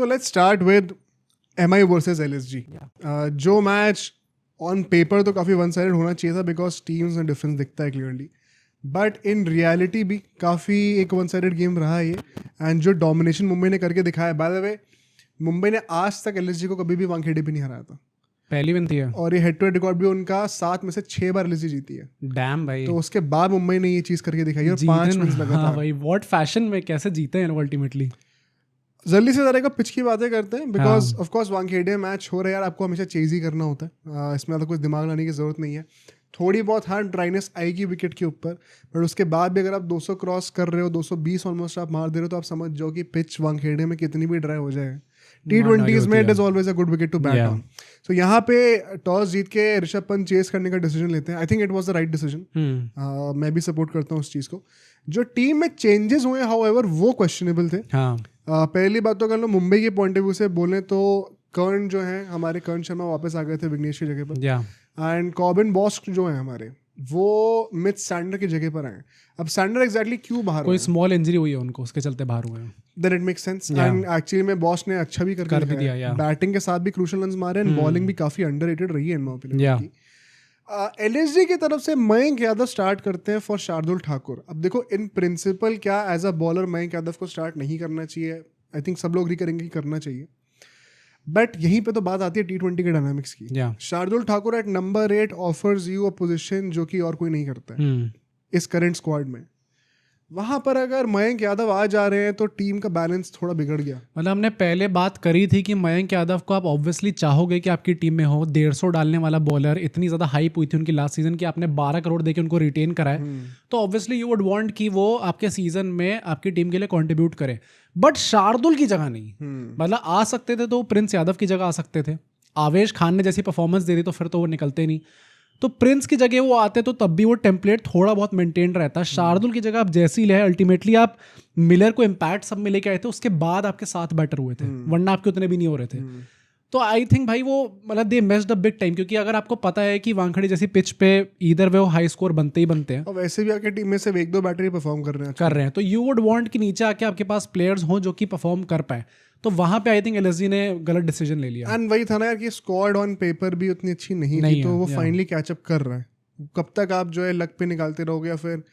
So let's start with MI versus LSG. जो match on paper तो काफ़ी one sided होना चाहिए था बिकॉज टीम्स में डिफरेंस दिखता है क्लियरली, बट इन रियलिटी भी काफ़ी एक वन साइडेड गेम रहा है ये. एंड जो डोमिनेशन मुंबई ने करके दिखाया, बाय द वे मुंबई ने आज तक LSG को कभी भी वानखेड़े पे नहीं हराया था. पहली विन थी है. और ये हेड टू हेड रिकॉर्ड भी उनका 7 में से 6 बार LSG जीती है. डैम भाई. तो उसके बाद मुंबई ने ये चीज़ करके दिखाई और 5 विन्स लगातार. हाँ भाई, व्हाट फैशन में कैसे जीते हैं अल्टीमेटली. जल्दी से ज़रा को पिच की बातें करते हैं because of course Wankhede match हो रहा है यार, आपको हमेशा चेज ही करना होता है. इसमें ज़्यादा कुछ दिमाग लाने की ज़रूरत नहीं है. थोड़ी बहुत हाँ ड्राइनेस आएगी विकेट के ऊपर, बट उसके बाद भी अगर आप 200 क्रॉस कर रहे हो, 220 ऑलमोस्ट आप मार दे रहे हो, तो आप समझ जाओ कि पिच वानखेड़े में कितनी भी ड्राई हो जाए, T20s में it is always a good wicket to bat on. So यहाँ पे टॉस जीत के ऋषभ पंत चेस करने का डिसीजन लेते हैं. I think it was the right decision. मैं भी सपोर्ट करता हूँ उस चीज़ को. जो टीम में चेंजेस हुए हाउएवर वो क्वेश्चनेबल थे. पहली बात तो कर लो मुंबई के पॉइंट ऑफ व्यू से बोले तो कर्ण जो है हमारे, कर्ण शर्मा वापस आ गए थे विघ्नेश की जगह पर. एंड कॉबिन बॉस्क जो है हमारे, वो मिथ सैंडर की जगह पर आए. अब सैंडर एग्जैक्टली क्यों बाहर, कोई स्मॉल इंजरी हुई है उनको, उसके चलते बाहर हुए हैं. Then it makes sense. And actually में बॉस ने अच्छा भी कर भी दिया. बैटिंग के साथ भी क्रूशियल रन्स मारे एंड बॉलिंग भी काफी अंडररेटेड रही है इन माय ओपिनियन. LSG की तरफ से मयंक यादव स्टार्ट करते हैं फॉर शार्दुल ठाकुर. अब देखो इन प्रिंसिपल क्या as a bowler Mayank Yadav को स्टार्ट नहीं करना चाहिए. आई थिंक सब लोग एग्री करेंगे कि करना चाहिए, बट यहीं पे तो बात आती है T20 के डायनामिक्स की. Shardul Thakur at number 8 offers you a position जो कि और कोई नहीं करता है इस करंट स्क्वाड में. वहां पर अगर मयंक यादव आ जा रहे हैं तो टीम का बैलेंस थोड़ा बिगड़ गया. मतलब हमने पहले बात करी थी कि मयंक यादव को आप ऑब्वियसली चाहोगे कि आपकी टीम में हो. 150 डालने वाला बॉलर, इतनी ज़्यादा हाइप हुई थी उनकी लास्ट सीजन की, आपने 12 करोड़ देके उनको रिटेन कराए, तो ऑब्वियसली यू वुड वांट कि वो आपके सीजन में आपकी टीम के लिए कॉन्ट्रीब्यूट करे. बट शार्दुल की जगह नहीं. मतलब आ सकते थे तो प्रिंस यादव की जगह आ सकते थे. आवेश खान ने जैसी परफॉर्मेंस दे दी तो फिर तो वो निकलते नहीं. तो प्रिंस की जगह वो आते तो तब भी वो टेम्पलेट थोड़ा बहुत मेंटेन रहता. शार्दुल की जगह आप जैसी ले, अल्टीमेटली आप मिलर को इम्पैक्ट सब में लेके आए थे, उसके बाद आपके 7 बैटर हुए थे, वरना आपके उतने भी नहीं हो रहे थे. तो आई थिंक भाई वो मतलब दे मिस्ड अ बिग टाइम, क्योंकि अगर आपको पता है कि वानखेड़े जैसी पिच पे इधर वे हाई स्कोर बनते ही बनते हैं, और वैसे भी आपकी टीम में से 1-2 बैटर ही परफॉर्म कर रहे हैं, तो यू वुड वांट कि नीचे आके आपके पास प्लेयर्स हों जो कि परफॉर्म कर पाए. तो वहां पे आई थिंक LSG ने गलत डिसीजन ले लिया. एंड वही था ना यार कि स्क्वाड ऑन पेपर भी उतनी अच्छी नहीं थी, तो वो फाइनली कैचअप कर रहा है. कब तक आप जो है लक पे निकालते रहोगे या फिर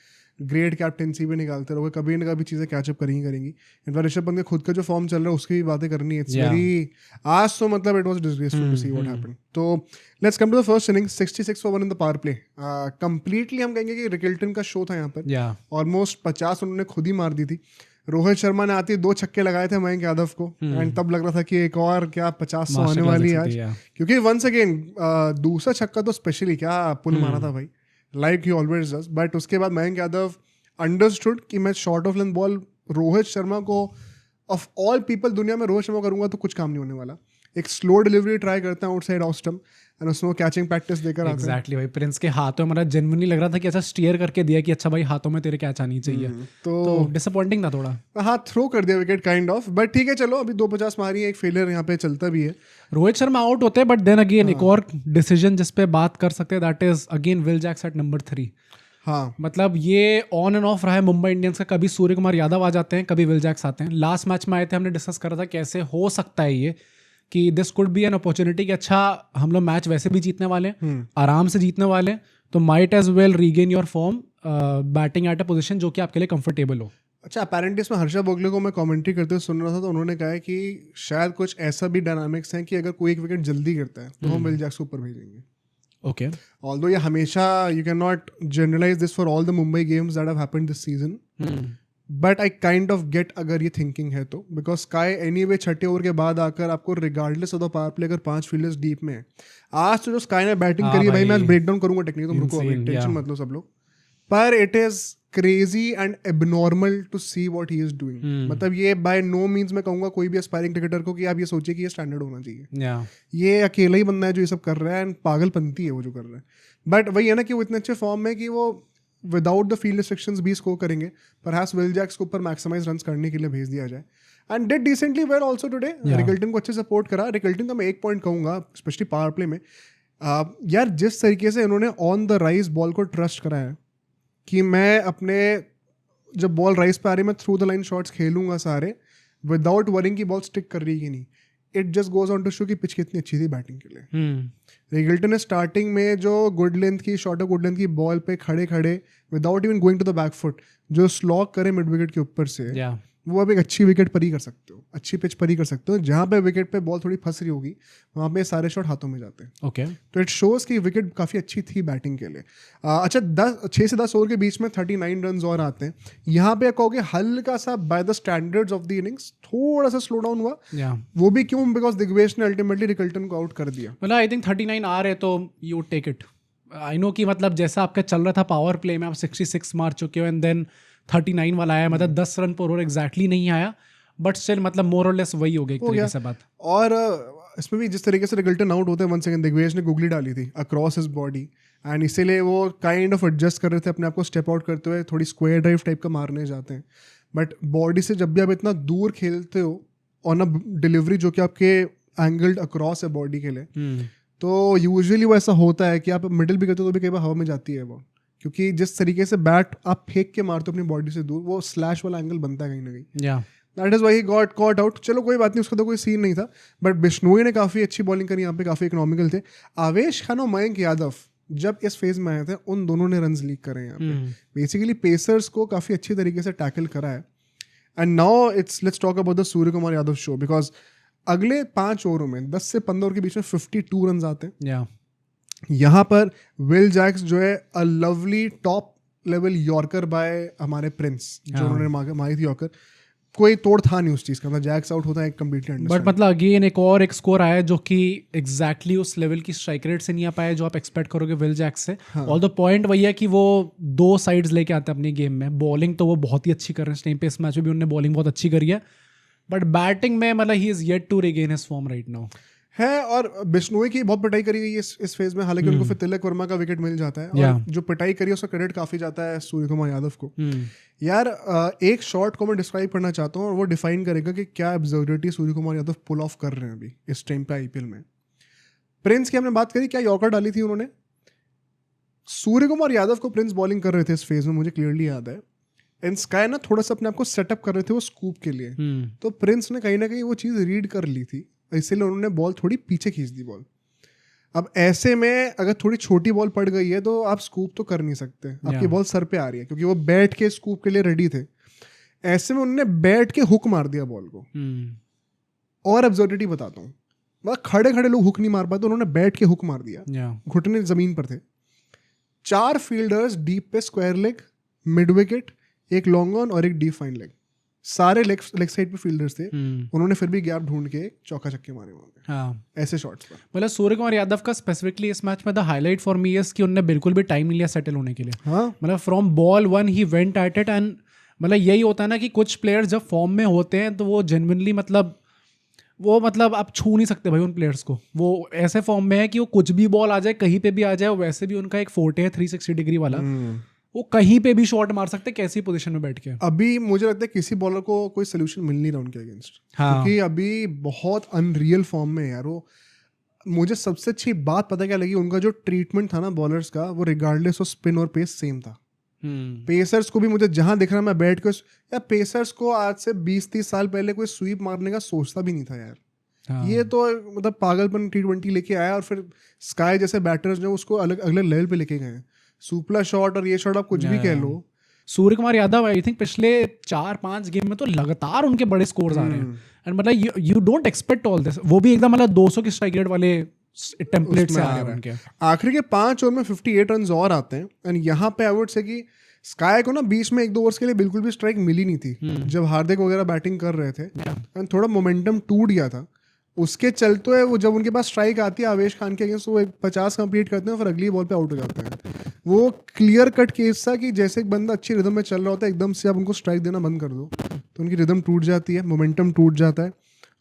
ग्रेट कैप्टेंसी पे निकालते रहोगे, कभी ना कभी चीज़ें कैचअप करेंगी. इनफैक्ट ऋषभ पंत का खुद का जो फॉर्म चल रहा है उसकी भी बातें करनी है. इट्स वेरी आज तो मतलब it was disgraceful to see what happened. तो let's come to the first inning. 66 for 1 in the power play. Completely हम कहेंगे कि रिकल्टन का शो था यहाँ पर. ऑलमोस्ट 50 उन्होंने खुद ही मार दी थी. रोहित शर्मा ने आते 2 छक्के लगाए थे मयंक यादव को, एंड तब लग रहा था कि एक और क्या 50 आने वाली है आज, क्योंकि वंस अगेन दूसरा छक्का तो स्पेशली क्या पुल मारा था भाई, like he always does. But उसके बाद मयंक यादव अंडरस्टूड कि मैं short of length ball Rohit Sharma को, ऑफ ऑल पीपल दुनिया में रोहित शर्मा करूंगा तो कुछ काम नहीं होने वाला. एक स्लो डिलीवरी ट्राई करता है आउटसाइड ऑफ स्टंप एंड उसमें कैचिंग प्रैक्टिस देकर आता है. एग्जैक्टली भाई, प्रिंस के हाथों में मतलब जेन्युइनली लग रहा था कि ऐसा स्टीयर करके दिया कि अच्छा भाई हाथों में तेरे कैच आनी चाहिए. तो डिसअपॉइंटिंग था थोड़ा. हाथ थ्रो कर दिया विकेट काइंड ऑफ, बट ठीक है चलो अभी 250 मारी है, एक फेलियर यहाँ पे चलता भी है. रोहित शर्मा आउट होते हैं, बट देन अगेन एक और डिसीजन जिस पे बात कर सकते हैं, that is again Will Jacks at number 3. हाँ, मतलब ये ऑन एंड ऑफ रहा है मुंबई इंडियंस का. कभी सूर्य कुमार यादव आ जाते हैं, कभी विल जैक्स आते हैं. लास्ट मैच में आए थे, हमने डिस्कस करा था कैसे हो सकता है ये कि this could be an opportunity कि अच्छा हम लोग मैच वैसे भी जीतने वाले हैं, आराम से जीतने वाले हैं, तो might as well regain your form batting at a position जो कि आपके लिए कंफर्टेबल हो. अच्छा, अपेरेंटली इसमें हर्षा बोगले को मैं कमेंट्री करते हुए सुन रहा था, तो उन्होंने कहा है कि शायद कुछ ऐसा भी डायनामिक्स है कि अगर कोई एक विकेट जल्दी करता है तो हम विल जैक्स को ऊपर भेजेंगे. ओके, ऑल्दो ये हमेशा you can not generalise this for all the Mumbai games that have happened this season, but I kind of get अगर ये थिंकिंग है तो, बिकॉज स्काई एनीवे छठे ओवर के बाद आकर आपको regardless of the power play अगर 5 फील्डर्स डीप में है, आज तो जो स्काई ने बैटिंग करी है भाई, मैं आज ब्रेक डाउन करूंगा टेक्निक, तुम रुको अभी, टेंशन मत लो सब लोग, पर it is crazy and abnormal to see what he is doing. मतलब ये बाय नो मीन्स मैं कहूंगा कोई भी एस्पायरिंग क्रिकेटर को कि आप ये सोचिए कि ये स्टैंडर्ड होना चाहिए. ये अकेला ही बंदा है जो ये सब कर रहा है, एंड पागलपंती है वो जो कर रहा है. बट वही है ना कि वो इतने अच्छे फॉर्म में कि वो विदाउट द फील्ड रिस्ट्रिक्शंस भी स्कोर करेंगे. परहैप्स विल जैक्स को ऊपर मैक्सिमाइज रन्स करने के लिए भेज दिया जाए, and did decently well also today. Rickelton को अच्छे सपोर्ट करा. रिकल्टन का मैं एक पॉइंट कहूंगा स्पेशली पावर प्ले में, यार जिस तरीके से इन्होंने ऑन द राइज बॉल को ट्रस्ट करा है कि मैं अपने जब बॉल राइज पे आ रही मैं थ्रू द लाइन शॉट्स खेलूंगा सारे, विदाउट वरिंग की बॉल स्टिक कर रही है कि नहीं. It just goes on to show कि पिच कितनी अच्छी थी बैटिंग के लिए. रिगल्टन ने स्टार्टिंग में जो गुड लेंथ की शॉर्ट ऑफ गुड लेंथ की बॉल पे खड़े खड़े without even going to the back foot जो स्लॉग करे मिड विकेट के ऊपर से, वो अब एक अच्छी विकेट पर ही कर सकते हो, अच्छी पिच पर ही कर सकते हो. जहाँ पे विकेट पे बॉल थोड़ी फंस रही होगी वहाँ पे सारे शॉट हाथों में जाते हैं. ओके, तो इट शोज कि विकेट काफ़ी अच्छी थी बैटिंग के लिए. अच्छा 6 से 10 ओवर के बीच में 39 रन और आते हैं. यहाँ पे कहोगे हल्का सा by the standards of the innings थोड़ा सा स्लो डाउन हुआ. वो भी क्यों? बिकॉज दिग्वेश ने अल्टीमेटली रिकल्टन को आउट कर दिया. मतलब आई थिंक 39 आ रहे तो you take it. I know कि मतलब जैसा आपका चल रहा था पावर प्ले में आप 66 मार चुके हो एंड देन 39 वाला आया, मतलब 10 रन पर ओवर एग्जैक्टली नहीं आया, बट स्टिल मतलब मोर और लेस वही हो गई एक तरीके से बात. और इसमें भी जिस तरीके से रिकल्टन आउट होते हैं 1 सेकंड, दिग्वेश ने गुगली डाली थी अक्रॉस हिज बॉडी एंड इसीलिए वो काइंड ऑफ एडजस्ट कर रहे थे अपने आप को, स्टेप आउट करते हुए थोड़ी स्क्वायर ड्राइव टाइप का मारने जाते हैं. बट बॉडी से जब भी आप इतना दूर खेलते हो ऑन अ डिलीवरी जो कि आपके एंगल्ड अक्रॉस है बॉडी के लिए, तो यूजुअली वो ऐसा होता है कि आप मिडिल भी करते हो तो भी कई बार हवा में जाती है वो, क्योंकि जिस तरीके से बैट आप फेंक के मारते हो अपनी बॉडी से दूर, वो स्लैश वाला एंगल बनता है कहीं ना कहीं. That is why he got caught out. चलो कोई बात नहीं, उसका तो कोई सीन नहीं था. बट बिश्नोई ने काफ़ी अच्छी बॉलिंग करी यहाँ पे, काफ़ी इकोनॉमिकल थे. आवेश खान और मयंक यादव जब इस फेज में आए थे उन दोनों ने रन्स लीक करे यहाँ पे. बेसिकली पेसर्स को काफ़ी अच्छी तरीके से टैकल करा है. And now let's talk about the Surya Kumar Yadav show, because अगले 5 ओवरों में 10 से 15 ओवर के बीच में 52 रन आते हैं. यहाँ पर विल जैक्स जो है a lovely top level yorker by हमारे प्रिंस, जो उन्होंने मारी थी यॉर्कर, कोई तोड़ था नहीं उस चीज़ का. मतलब जैक्स आउट होता है कंप्लीटली अंडरस्टैंड. बट मतलब अगेन एक स्कोर आया जो कि एग्जैक्टली उस लेवल की स्ट्राइक रेट से नहीं आ पाया जो आप एक्सपेक्ट करोगे विल जैक्स से. ऑल द पॉइंट वही है कि वो 2 साइड्स लेके आते हैं अपनी गेम में. बॉलिंग तो वो बहुत ही अच्छी कर रहे हैं इस टाइम पे, इस मैच में भी उन्होंने बॉलिंग बहुत अच्छी करी है, बट बैटिंग में मतलब he is yet to regain his form right now है. और बिश्नोई की बहुत पिटाई करी गई है इस फेज में, हालांकि उनको फिर तिलक वर्मा का विकेट मिल जाता है. और जो पिटाई करी है उसका क्रेडिट काफी जाता है सूर्य कुमार यादव को. यार एक शॉट को मैं डिस्क्राइब करना चाहता हूँ और वो डिफाइन करेगा कि क्या absurdity Suryakumar Yadav pull off कर रहे हैं अभी इस टाइम पे आईपीएल में. प्रिंस की हमने बात करी, क्या यॉर्कर डाली थी उन्होंने. सूर्य कुमार यादव को प्रिंस बॉलिंग कर रहे थे इस फेज में, मुझे क्लियरली याद है. एंड स्काई ना थोड़ा सा अपने आप को सेटअप कर रहे थे वो स्कूप के लिए. तो प्रिंस ने कहीं ना कहीं वो चीज़ रीड कर ली थी, इसीलिए उन्होंने बॉल थोड़ी पीछे खींच दी बॉल. अब ऐसे में अगर थोड़ी छोटी बॉल पड़ गई है तो आप स्कूप तो कर नहीं सकते, आपकी बॉल सर पे आ रही है, क्योंकि वो बैठ के स्कूप के लिए रेडी थे. ऐसे में उन्होंने बैठ के हुक मार दिया बॉल को. और एब्सर्डिटी बताता हूँ, मतलब खड़े खड़े लोग हुक नहीं मार पाते, उन्होंने बैठ के हुक मार दिया. घुटने जमीन पर थे. 4 फील्डर्स डीप पे स्क्वायर लेग, मिड विकेट, एक लॉन्ग ऑन और एक डीप फाइन लेग, सारे लेग साइड पे फील्डर्स थे. उन्होंने फिर भी गैप ढूंढ के चौका छक्के मारे वहां पे ऐसे शॉट्स पर. मतलब सूर्य कुमार यादव का स्पेसिफिकली इस मैच में the highlight for me is कि उन्होंने बिल्कुल भी टाइम नहीं लिया सेटल होने के लिए. मतलब from ball 1 he went at it. And मतलब यही होता है ना कि कुछ प्लेयर्स जब फॉर्म में होते हैं तो वो जेन्युइनली मतलब आप छू नहीं सकते भाई उन प्लेयर्स को. वो ऐसे फॉर्म में है कि वो कुछ भी बॉल आ जाए, कहीं पे भी आ जाए, वैसे भी उनका एक फोर्टे है 360 डिग्री वाला. वो कहीं पे भी शॉट मार सकते कैसी पोजीशन में बैठ के. अभी मुझे लगता है किसी बॉलर को कोई सोल्यूशन मिल नहीं रहा उनके अगेंस्ट, क्योंकि अभी बहुत अनरियल फॉर्म में है यार वो. मुझे सबसे अच्छी बात पता क्या लगी, उनका जो ट्रीटमेंट था ना बॉलर्स का, वो रिगार्डलेस ऑफ स्पिन और पेस सेम था. पेसर्स को भी मुझे जहां दिख रहा मैं बैठ के, यार पेसर्स को आज से 20-30 साल पहले कोई स्वीप मारने का सोचता भी नहीं था यार. ये तो मतलब पागलपन T20 लेके आया, और फिर स्काई जैसे बैटर्स ने उसको अलग अगले लेवल पे लेके गए. सुपला शॉट और ये शॉट आप कुछ भी कह लो. सूर्य कुमार यादव आई थिंक पिछले 4-5 गेम में तो लगातार उनके बड़े स्कोर्स आ रहे हैं. एंड मतलब you don't expect all this. वो भी एकदम मतलब 200 की स्ट्राइक रेट वाले टेम्पलेट से आ रहे हैं उनके. आखिरी के 5 ओवर में 58 रन और आते हैं. एंड यहाँ पे आई वुड से कि स्काई को ना बीच में 1-2 ओवर्स के लिए बिल्कुल भी स्ट्राइक मिली नहीं थी जब हार्दिक वगैरह बैटिंग कर रहे थे. एंड थोड़ा मोमेंटम टूट गया था उसके चलते है. वो जब उनके पास स्ट्राइक आती है आवेश खान के अगेंस्ट, वो 50 कंप्लीट करते हैं, फिर अगली बॉल पे आउट हो जाते हैं. वो क्लियर कट केस था कि जैसे एक बंदा अच्छी रिदम में चल रहा होता है, एकदम से आप उनको स्ट्राइक देना बंद कर दो तो उनकी रिदम टूट जाती है, मोमेंटम टूट जाता है.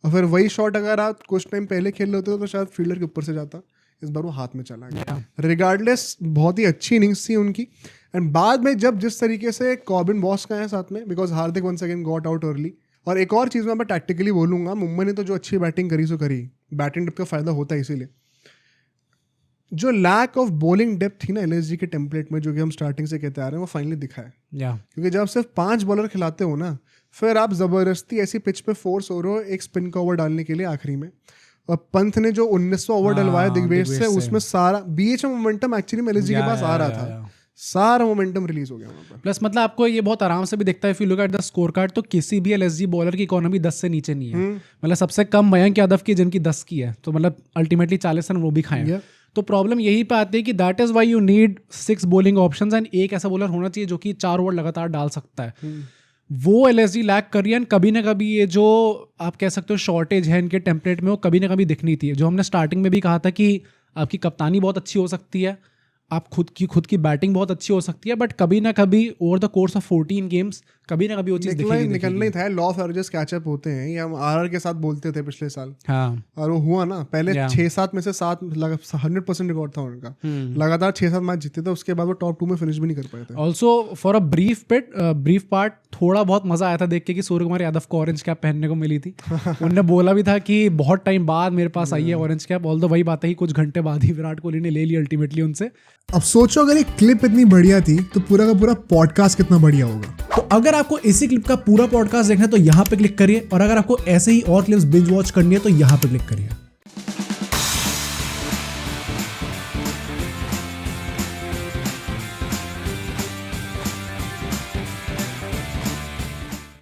और फिर वही शॉट अगर आप कुछ टाइम पहले खेल रहे होते हो तो शायद फील्डर के ऊपर से जाता. इस बार वो हाथ में चला गया. रिगार्डलेस बहुत ही अच्छी इनिंग्स थी उनकी. एंड बाद में जब जिस तरीके से कॉबिन बॉस का है साथ में, because Hardik once again got out early. और एक और चीज़ मैं टैक्टिकली बोलूँगा, मुंबई ने तो जो अच्छी बैटिंग करी सो करी, बैटिंग डिप का फायदा होता है इसीलिए. जो लैक ऑफ बॉलिंग डेप्थ थी ना एलएसजी के टेम्पलेट में, जो कि हम स्टार्टिंग से कहते आ रहे हैं, वो फाइनली दिखा है। क्योंकि जब सिर्फ 5 बॉलर खिलाते हो ना, फिर आप जबरदस्ती ऐसी पिच पे फोर्स हो रहे हो एक स्पिन का ओवर डालने के लिए आखिरी में। और पंत ने जो 1900 ओवर डलवाया दिग्वेश से, उसमें सारा बीच में मोमेंटम एक्चुअली में एलएसजी के पास आ रहा था, सारा मोमेंटम रिलीज हो गया वहाँ पर। प्लस मतलब आपको ये बहुत आराम से भी दिखता है if you look at the score card, तो किसी भी एलएसजी बॉलर की इकोनॉमी 10 से नीचे नहीं है। मतलब सबसे कम मयंक यादव की, जिनकी 10 की है, तो मतलब अल्टीमेटली 40 रन वो भी खाए। तो प्रॉब्लम यही पे आती है कि that is why you need 6 bowling options and एक ऐसा बॉलर होना चाहिए जो कि 4 ओवर लगातार डाल सकता है। वो एलएसजी लैक कर रही है। कभी ना कभी ये जो आप कह सकते हो शॉर्टेज है इनके टेम्पलेट में, वो कभी ना कभी दिखनी थी। जो हमने स्टार्टिंग में भी कहा था कि आपकी कप्तानी बहुत अच्छी हो सकती है, आप खुद की बैटिंग बहुत अच्छी हो सकती है, बट कभी ना कभी over the course of 14 games कभी ना कभी वो चीज़ निकलना ही था। लॉ ऑफ एवरेजेस कैचअप होते हैं, ये हम आरआर के साथ बोलते थे पिछले साल। हाँ, और वो हुआ ना, पहले 6-7 में से 7 100% रिकॉर्ड था उनका, लगातार 6-7 मैच जीते थे, उसके बाद वो टॉप 2 में फिनिश भी नहीं कर पाए थे। Also for a brief part थोड़ा बहुत मजा आया था देख के कि सूर्य कुमार यादव को ऑरेंज कैप पहनने को मिली थी। उन्होंने बोला भी था कि बहुत टाइम बाद मेरे पास आई है ऑरेंज कैप। ऑल्दो वही बात है कि कुछ घंटे बाद ही विराट कोहली ने ले ली अल्टीमेटली उनसे। अब सोचो अगर एक क्लिप इतनी बढ़िया थी तो पूरा का पूरा पॉडकास्ट कितना बढ़िया होगा। तो अगर आपको इसी क्लिप का पूरा पॉडकास्ट देखना है तो यहाँ पे क्लिक करिए, और अगर आपको ऐसे ही और क्लिप्स बिंज वॉच करनी है तो यहाँ पे क्लिक करिए।